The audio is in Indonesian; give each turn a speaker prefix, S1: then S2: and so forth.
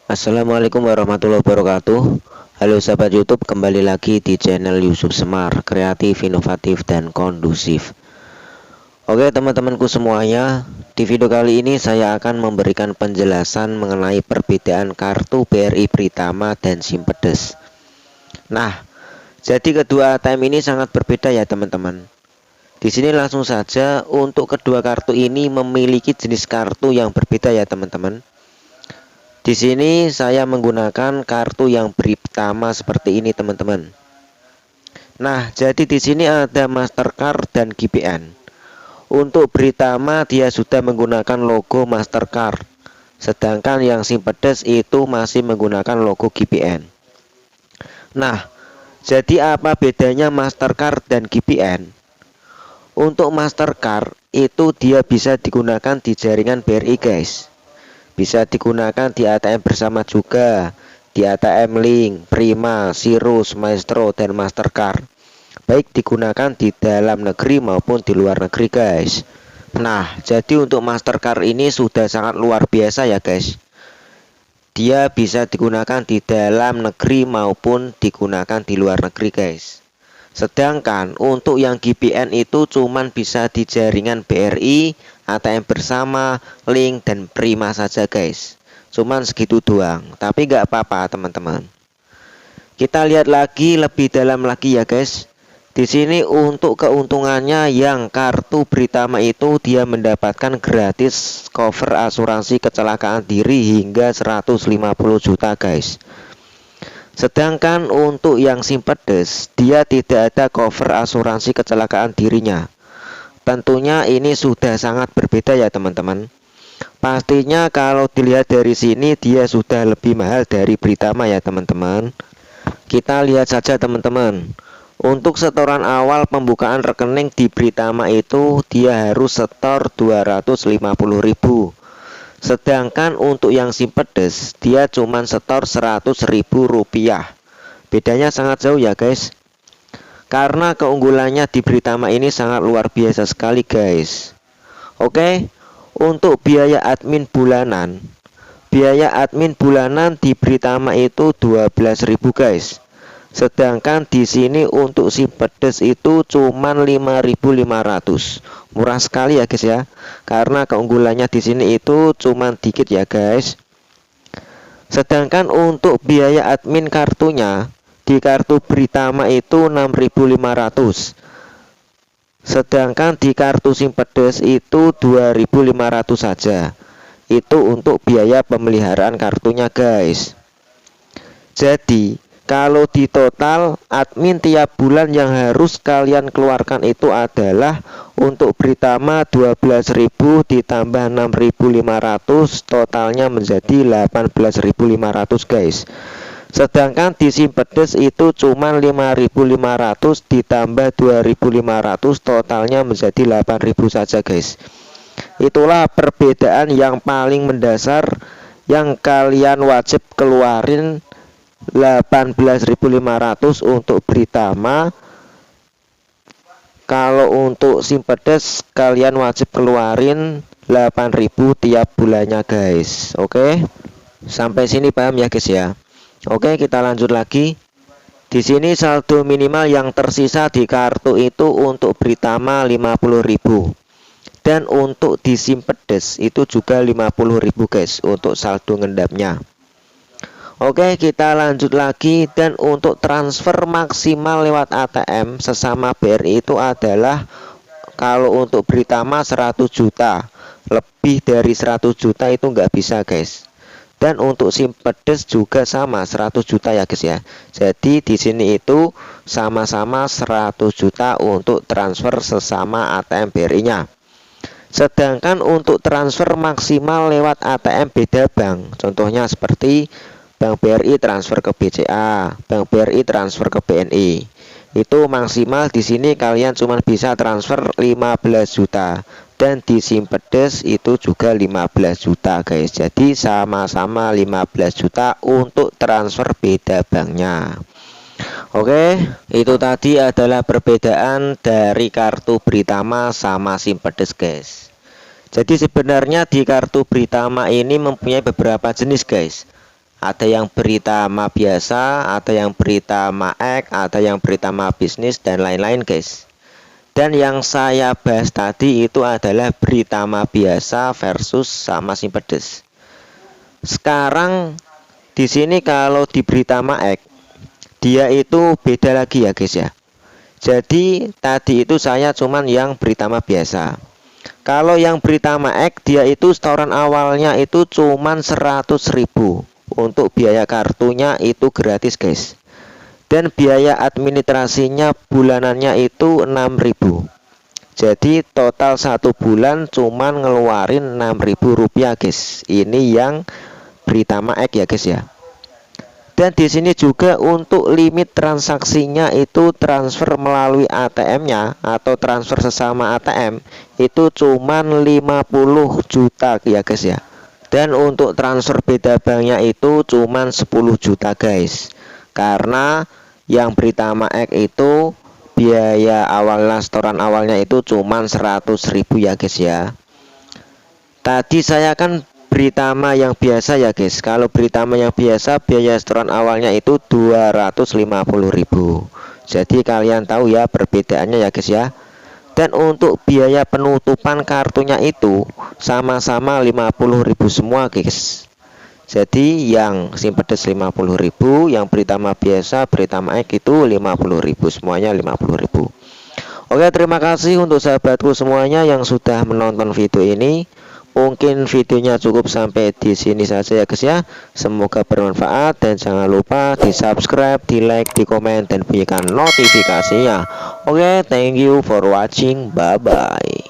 S1: Assalamualaikum warahmatullahi wabarakatuh. Halo sahabat YouTube, kembali lagi di channel Yusuf Semar, kreatif, inovatif, dan kondusif. Oke teman-temanku semuanya, di video kali ini saya akan memberikan penjelasan mengenai perbedaan kartu BRI Pritama dan Simpedes. Nah, jadi kedua ATM ini sangat berbeda ya teman-teman. Di sini langsung saja, untuk kedua kartu ini memiliki jenis kartu yang berbeda ya teman-teman. Di sini saya menggunakan kartu yang Pritama seperti ini teman-teman. Nah, jadi di sini ada Mastercard dan GPN. Untuk Pritama dia sudah menggunakan logo Mastercard, sedangkan yang Simpedes itu masih menggunakan logo GPN. Nah, jadi apa bedanya Mastercard dan GPN? Untuk Mastercard itu dia bisa digunakan di jaringan BRI guys. Bisa digunakan di ATM bersama juga, di ATM Link, Prima, Sirus, Maestro, dan Mastercard. Baik digunakan di dalam negeri maupun di luar negeri guys. Nah, jadi untuk Mastercard ini sudah sangat luar biasa ya guys. Dia bisa digunakan di dalam negeri maupun digunakan di luar negeri guys. Sedangkan untuk yang GPN itu cuman bisa di jaringan BRI, ATM bersama, Link, dan Prima saja guys. Cuman segitu doang, tapi nggak apa-apa teman-teman. Kita lihat lagi lebih dalam lagi ya guys. Di sini untuk keuntungannya yang kartu Pritama itu dia mendapatkan gratis cover asuransi kecelakaan diri hingga 150 juta guys. Sedangkan untuk yang Simpedes dia tidak ada cover asuransi kecelakaan dirinya. Tentunya ini sudah sangat berbeda ya teman-teman. Pastinya kalau dilihat dari sini dia sudah lebih mahal dari Pritama ya teman-teman. Kita lihat saja teman-teman. Untuk setoran awal pembukaan rekening di Pritama itu dia harus setor 250.000. Sedangkan untuk yang Simpedes dia cuma setor 100.000 rupiah. Bedanya sangat jauh ya guys. Karena keunggulannya di Pritama ini sangat luar biasa sekali guys. Oke, untuk biaya admin bulanan. Biaya admin bulanan di Pritama itu 12.000 guys. Sedangkan di sini untuk Simpedes itu cuman 5.500. Murah sekali ya guys ya. Karena keunggulannya di sini itu cuman dikit ya guys. Sedangkan untuk biaya admin kartunya di kartu Pritama itu 6.500. Sedangkan di kartu Simpedes itu 2.500 saja. Itu untuk biaya pemeliharaan kartunya guys. Jadi kalau di total admin tiap bulan yang harus kalian keluarkan itu adalah untuk Pritama 12.000 ditambah 6.500, totalnya menjadi 18.500 guys. Sedangkan di Simpedes itu cuma 5.500 ditambah 2.500, totalnya menjadi 8.000 saja guys. Itulah perbedaan yang paling mendasar yang kalian wajib keluarin, 18.500 untuk Pritama. Kalau untuk Simpedes kalian wajib keluarin 8.000 tiap bulannya guys. Oke, sampai sini paham ya guys ya. Oke, kita lanjut lagi. Di sini saldo minimal yang tersisa di kartu itu untuk Pritama 50.000 dan untuk di Simpedes itu juga 50.000 guys untuk saldo ngendapnya. Oke, kita lanjut lagi. Dan untuk transfer maksimal lewat ATM sesama BRI itu adalah kalau untuk Pritama 100 juta, lebih dari 100 juta itu nggak bisa guys. Dan untuk Simpedes juga sama 100 juta ya guys ya. Jadi di sini itu sama-sama 100 juta untuk transfer sesama ATM BRI-nya. Sedangkan untuk transfer maksimal lewat ATM beda bank, contohnya seperti Bank BRI transfer ke BCA, Bank BRI transfer ke BNI. Itu maksimal di sini kalian cuma bisa transfer 15 juta. Dan di Simpedes itu juga 15 juta guys. Jadi sama-sama 15 juta untuk transfer beda banknya. Oke, itu tadi adalah perbedaan dari kartu Pritama sama Simpedes guys. Jadi sebenarnya di kartu Pritama ini mempunyai beberapa jenis guys. Ada yang Britama biasa, ada yang Britama X, ada yang Britama bisnis dan lain-lain guys. Dan yang saya bahas tadi itu adalah Britama biasa versus sama Simpedes. Sekarang di sini kalau di Britama X dia itu beda lagi ya guys ya. Jadi tadi itu saya cuman yang Britama biasa. Kalau yang Britama X dia itu setoran awalnya itu cuman 100.000. Untuk biaya kartunya itu gratis guys. Dan biaya administrasinya bulanannya itu 6.000. Jadi total 1 bulan cuman ngeluarin 6.000 rupiah guys. Ini yang Britama X ya guys ya. Dan di sini juga untuk limit transaksinya itu transfer melalui ATM-nya atau transfer sesama ATM itu cuman 50 juta ya guys ya. Dan untuk transfer beda banknya itu cuman 10 juta guys. Karena yang Britama X itu biaya awalnya setoran awalnya itu cuman 100.000 ya guys ya. Tadi saya kan Britama yang biasa ya guys. Kalau Britama yang biasa biaya setoran awalnya itu 250.000. Jadi kalian tahu ya perbedaannya ya guys ya. Dan untuk biaya penutupan kartunya itu sama-sama 50.000 semua guys. Jadi yang Simpedes 50.000, yang Britama biasa Britama X itu 50.000, semuanya 50.000. Oke, terima kasih untuk sahabatku semuanya yang sudah menonton video ini. Mungkin videonya cukup sampai di sini saja ya guys ya. Semoga bermanfaat dan jangan lupa di subscribe, di like, di komen dan bunyikan notifikasinya. Oke, thank you for watching. Bye bye.